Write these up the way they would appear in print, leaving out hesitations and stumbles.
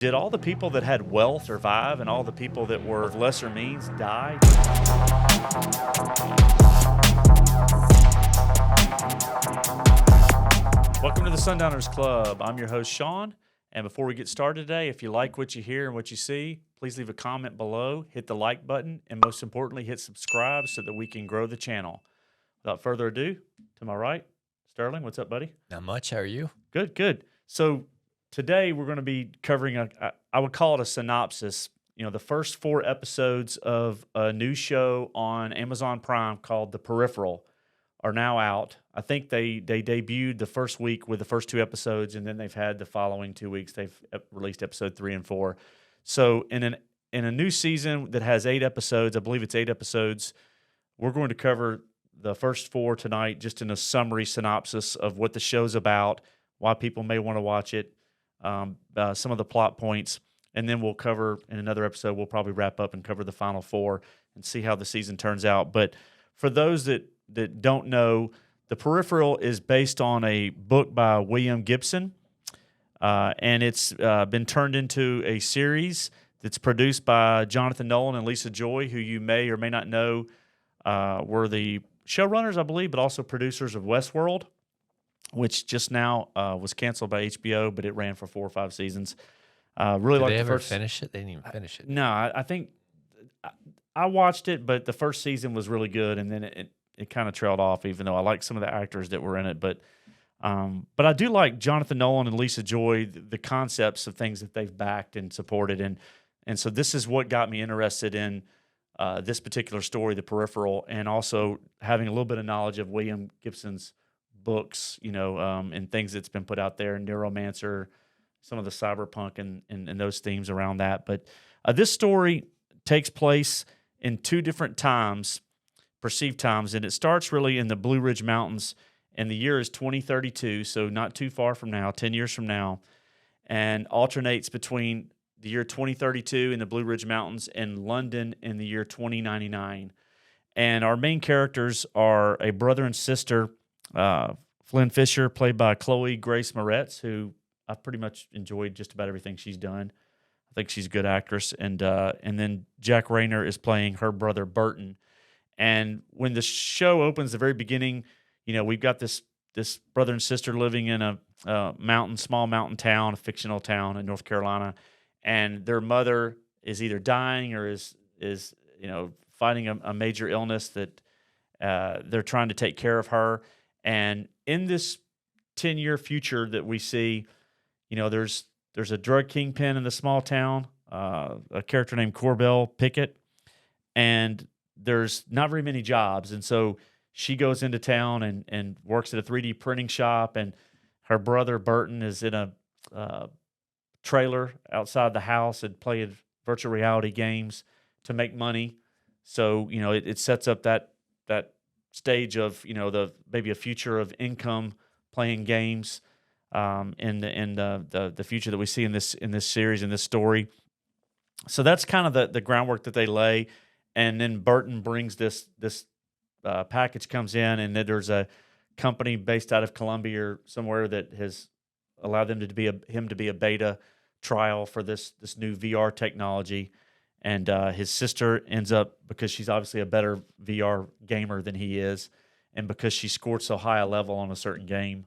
Did all the people that had wealth survive and all the people that were of lesser means die? Welcome to the Sundowners Club. I'm your host, Sean. And before we get started today, if you like what you hear and what you see, please leave a comment below, hit the like button, and most importantly, hit subscribe so that we can grow the channel. Without further ado, to my right, Sterling, what's up, buddy? Not much. How are you? Good, good. So today we're going to be covering I would call it a synopsis. You know, the first 4 episodes of a new show on Amazon Prime called The Peripheral are now out. I think they debuted the first week with the first 2 episodes, and then they've had the following 2 weeks they've released episode 3 and 4. So in a new season that has 8 episodes, I believe it's 8 episodes, we're going to cover the first 4 tonight, just in a summary synopsis of what the show's about, why people may want to watch it, some of the plot points, and then we'll cover in another episode. We'll probably wrap up and cover the final 4 and see how the season turns out. But for those that don't know, The Peripheral is based on a book by William Gibson, and it's been turned into a series that's produced by Jonathan Nolan and Lisa Joy, who you may or may not know were the showrunners, I believe, but also producers of Westworld, which just now was canceled by HBO, but it ran for 4 or 5 seasons. Really Did like they the ever first. finish it? They didn't even finish it. No, I think I watched it, but the first season was really good, and then it kind of trailed off. Even though I like some of the actors that were in it, but I do like Jonathan Nolan and Lisa Joy, the concepts of things that they've backed and supported, and so this is what got me interested in this particular story, The Peripheral, and also having a little bit of knowledge of William Gibson's books, and things that's been put out there, Neuromancer, some of the cyberpunk and those themes around that. But this story takes place in 2 different times, perceived times, and it starts really in the Blue Ridge Mountains, and the year is 2032, so not too far from now, 10 years from now, and alternates between the year 2032 in the Blue Ridge Mountains and London in the year 2099. And our main characters are a brother and sister, Flynn Fisher, played by Chloe Grace Moretz, who I've pretty much enjoyed just about everything she's done. I think she's a good actress. And then Jack Rayner is playing her brother Burton. And when the show opens, the very beginning, we've got this brother and sister living in a small mountain town, a fictional town in North Carolina, and their mother is either dying or is fighting a major illness that they're trying to take care of her. And in this 10-year future that we see, there's a drug kingpin in the small town, a character named Corbell Pickett, and there's not very many jobs. And so she goes into town and works at a 3D printing shop, and her brother Burton is in a trailer outside the house and playing virtual reality games to make money. So, it sets up that stage of, maybe a future of income playing games in the future that we see in this series, in this story. So that's kind of the groundwork that they lay. And then Burton brings this package comes in, and then there's a company based out of Colombia or somewhere that has allowed them to be a beta trial for this new VR technology. And his sister ends up, because she's obviously a better VR gamer than he is, and because she scored so high a level on a certain game,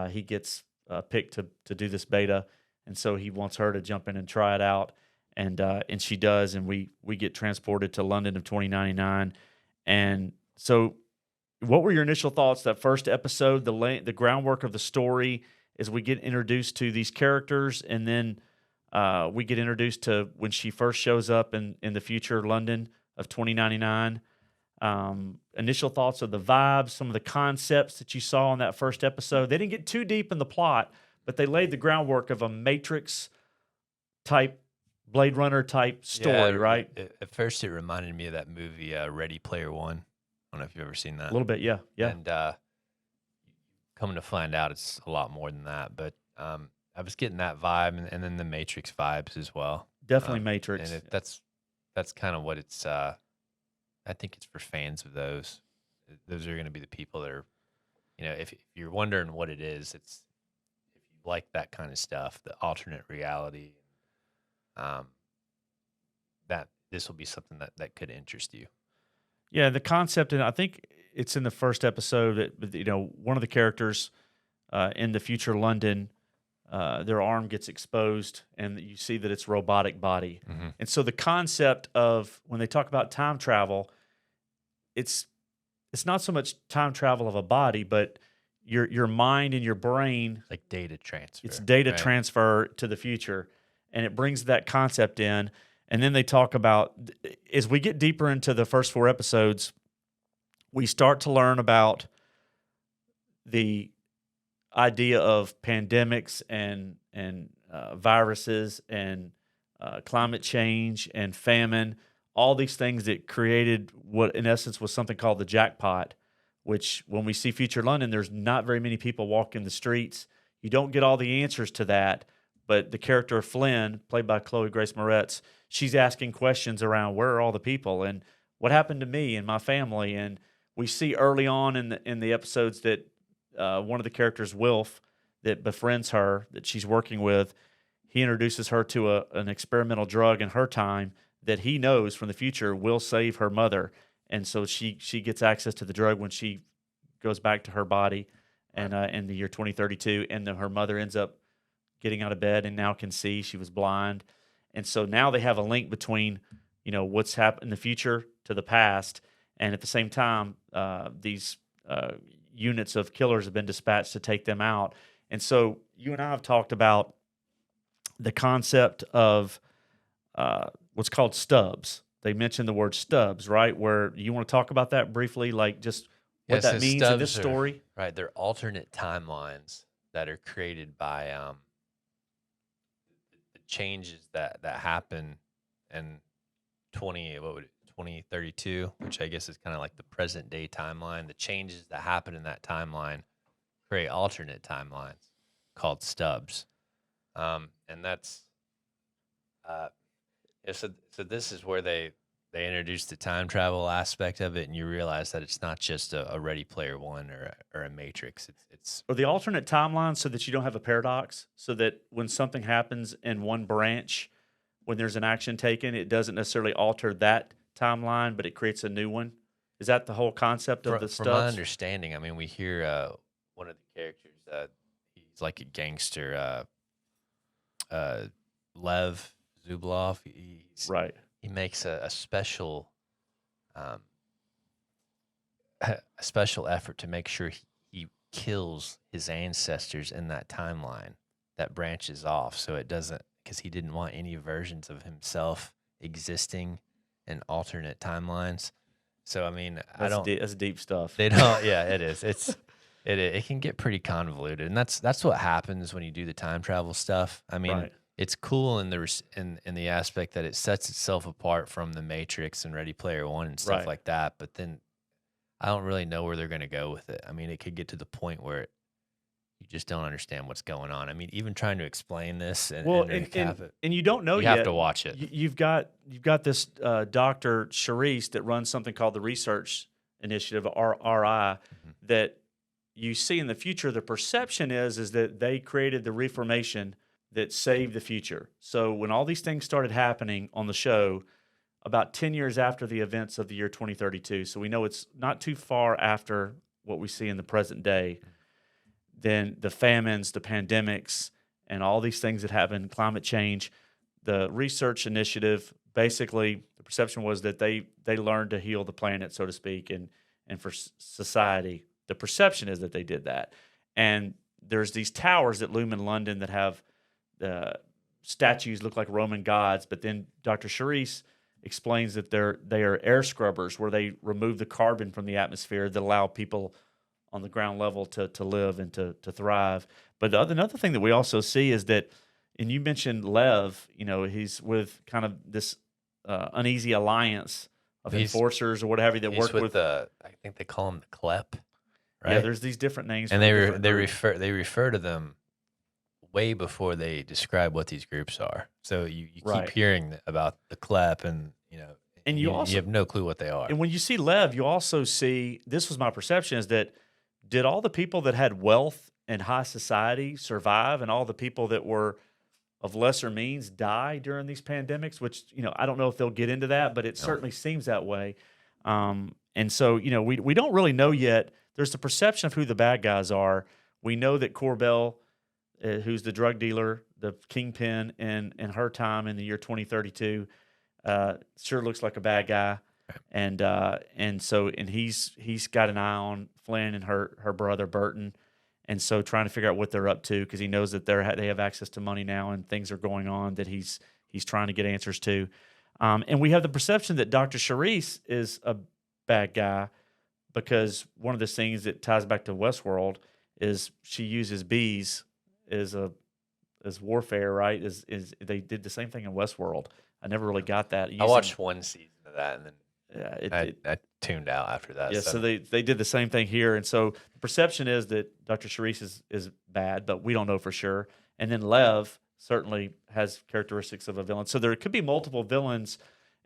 he gets picked to do this beta, and so he wants her to jump in and try it out, and she does, and we get transported to London of 2099. And so, what were your initial thoughts? That first episode, the groundwork of the story, as we get introduced to these characters, and then we get introduced to when she first shows up in the future London of 2099. Initial thoughts of the vibes, some of the concepts that you saw in that first episode. They didn't get too deep in the plot, but they laid the groundwork of a Matrix type, Blade Runner type story, right? At first, it reminded me of that movie Ready Player One. I don't know if you've ever seen that. A little bit, yeah. And coming to find out, it's a lot more than that. But I was getting that vibe, and then the Matrix vibes as well. Definitely Matrix. And that's kind of what it's. I think it's for fans of those. Those are going to be the people that are, if you're wondering what it is, it's if you like that kind of stuff, the alternate reality, that this will be something that could interest you. Yeah, the concept, and I think it's in the first episode that one of the characters in the future London, their arm gets exposed, and you see that it's robotic body. Mm-hmm. And so the concept of when they talk about time travel, it's not so much time travel of a body, but your mind and your brain. Like data transfer. It's data right? transfer to the future, and it brings that concept in. And then they talk about, as we get deeper into the first 4 episodes, we start to learn about the idea of pandemics and viruses and climate change and famine, all these things that created what in essence was something called the jackpot, which when we see Future London, there's not very many people walking the streets. You don't get all the answers to that, but the character Flynn, played by Chloe Grace Moretz, she's asking questions around where are all the people and what happened to me and my family. And we see early on in the episodes that one of the characters, Wilf, that befriends her, that she's working with, he introduces her to an experimental drug in her time that he knows from the future will save her mother. And so she gets access to the drug when she goes back to her body and in the year 2032. And then her mother ends up getting out of bed and now can see. She was blind. And so now they have a link between, what's happened in the future to the past. And at the same time, these units of killers have been dispatched to take them out. And so you and I have talked about the concept of what's called stubs. They mentioned the word stubs, right? Where you want to talk about that briefly, like just what that means in this story? Right. They're alternate timelines that are created by the changes that happen in 2032, which I guess is kind of like the present day timeline. The changes that happen in that timeline create alternate timelines called stubs. And that's so this is where they introduce the time travel aspect of it, and you realize that it's not just a Ready Player One or a Matrix. It's or the alternate timeline, so that you don't have a paradox, so that when something happens in one branch, when there's an action taken, it doesn't necessarily alter that timeline, but it creates a new one. Is that the whole concept of the stubs? From my understanding, I mean, we hear one of the characters, he's like a gangster, Lev Zublov. Right. He makes a special effort to make sure he kills his ancestors in that timeline that branches off, so it doesn't, because he didn't want any versions of himself existing in alternate timelines. So I mean, that's deep stuff. They don't. Yeah, it is. It can get pretty convoluted, and that's what happens when you do the time travel stuff. I mean, right. It's cool in the aspect that it sets itself apart from the Matrix and Ready Player One and stuff right. like that. But then I don't really know where they're going to go with it. I mean, it could get to the point where you just don't understand what's going on. I mean, even trying to explain this and recap it, and you don't know you yet. have to watch it. You've got this Dr. Charisse that runs something called the Research Initiative, RI, that you see in the future. The perception is that they created the reformation that saved the future. So when all these things started happening on the show, about 10 years after the events of the year 2032, so we know it's not too far after what we see in the present day, then the famines, the pandemics, and all these things that happen, climate change, the research initiative, basically the perception was that they learned to heal the planet, so to speak, and for society. The perception is that they did that. And there's these towers that loom in London that have the statues look like Roman gods, but then Dr. Charisse explains that they are air scrubbers, where they remove the carbon from the atmosphere that allow people on the ground level to live and to thrive. But another thing that we also see is that, and you mentioned Lev, he's with kind of this uneasy alliance of enforcers or whatever that work with I think they call him the Klep, right? Yeah, there's these different names, and they refer to them way before they describe what these groups are. So you keep hearing about the Klep, and and you have no clue what they are. And when you see Lev, you also see, this was my perception, is that did all the people that had wealth and high society survive, and all the people that were of lesser means die during these pandemics, which, I don't know if they'll get into that, but it certainly seems that way. And so, we don't really know yet. There's the perception of who the bad guys are. We know that Corbell, who's the drug dealer, the kingpin in her time in the year 2032, sure looks like a bad guy. And he's got an eye on Flynn and her brother Burton. And so trying to figure out what they're up to, because he knows that they have access to money now and things are going on that he's trying to get answers to. And we have the perception that Dr. Charisse is a bad guy, because one of the things that ties back to Westworld is she uses bees as warfare, right? Is they did the same thing in Westworld. I never really got that. I watched one season of that, and then I tuned out after that. Yeah, so they did the same thing here. And so the perception is that Dr. Charisse is bad, but we don't know for sure. And then Lev certainly has characteristics of a villain. So there could be multiple villains,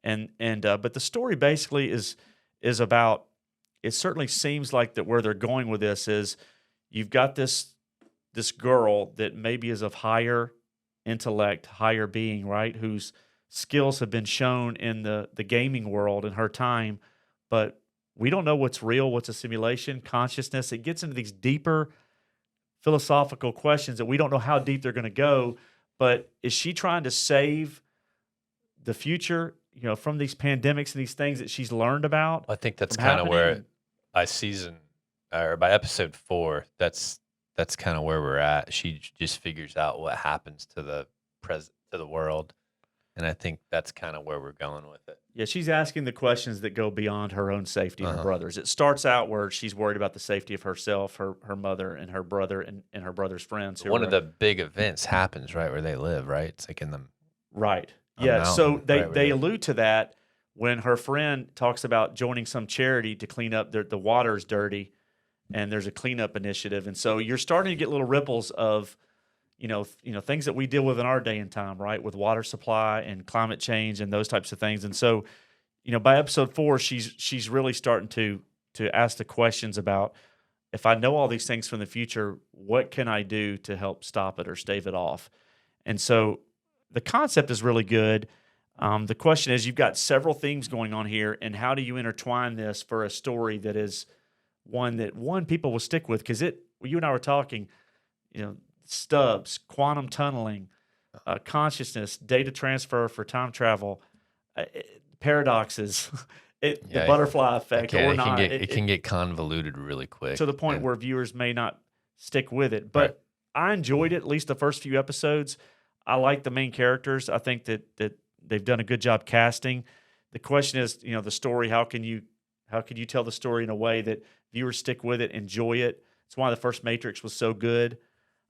but the story basically is about, it certainly seems like that where they're going with this is you've got this girl that maybe is of higher intellect, higher being, right, whose skills have been shown in the gaming world in her time, but we don't know what's real, what's a simulation, consciousness. It gets into these deeper philosophical questions that we don't know how deep they're going to go. But is she trying to save the future, from these pandemics and these things that she's learned about? I think that's kind of where by episode 4, that's kind of where we're at. She just figures out what happens to the world. And I think that's kind of where we're going with it. Yeah, she's asking the questions that go beyond her own safety and her brother's. It starts out where she's worried about the safety of herself, her mother, and her brother, and her brother's friends. One of the big events happens right where they live, right? It's like in the right. Yeah, mountain, so they allude to that when her friend talks about joining some charity to clean up the water's dirty, and there's a cleanup initiative. And so you're starting to get little ripples of things that we deal with in our day and time, right, with water supply and climate change and those types of things. And so, by episode 4, she's really starting to ask the questions about, if I know all these things from the future, what can I do to help stop it or stave it off? And so the concept is really good. The question is, you've got several themes going on here, and how do you intertwine this for a story that is one people will stick with? Because you and I were talking, stubs, quantum tunneling, consciousness, data transfer for time travel, paradoxes, the butterfly effect, or not. It can get convoluted really quick. To the point where viewers may not stick with it. But I enjoyed it, at least the first few episodes. I like the main characters. I think that they've done a good job casting. The question is, the story, how can you tell the story in a way that viewers stick with it, enjoy it? It's why the first Matrix was so good.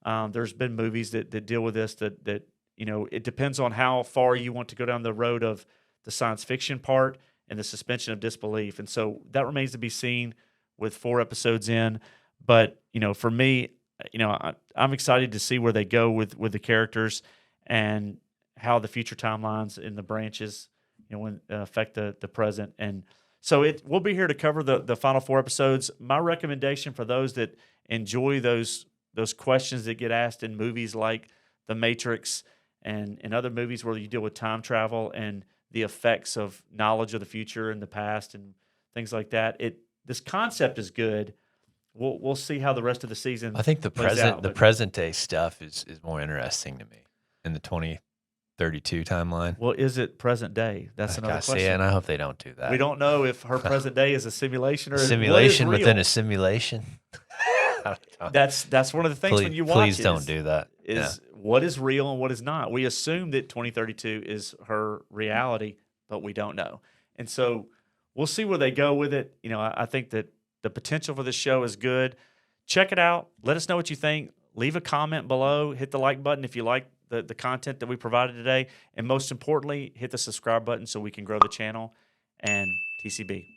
There's been movies that deal with this that it depends on how far you want to go down the road of the science fiction part and the suspension of disbelief. And so that remains to be seen with 4 episodes in. But, for me, I'm excited to see where they go with the characters and how the future timelines in the branches, affect the present. And so we'll be here to cover the final 4 episodes. My recommendation for those that enjoy those questions that get asked in movies like The Matrix and in other movies where you deal with time travel and the effects of knowledge of the future and the past and things like that. This concept is good. We'll see how the rest of the season. I think the present day stuff is more interesting to me in the 2032 timeline. Well, is it present day? That's another question. And I hope they don't do that. We don't know if her present day is a simulation or simulation within a simulation. That's one of the things when you watch. Please don't do that. What is real and what is not? We assume that 2032 is her reality, but we don't know. And so we'll see where they go with it. I think that the potential for this show is good. Check it out. Let us know what you think. Leave a comment below. Hit the like button if you like the content that we provided today. And most importantly, hit the subscribe button so we can grow the channel. And TCB.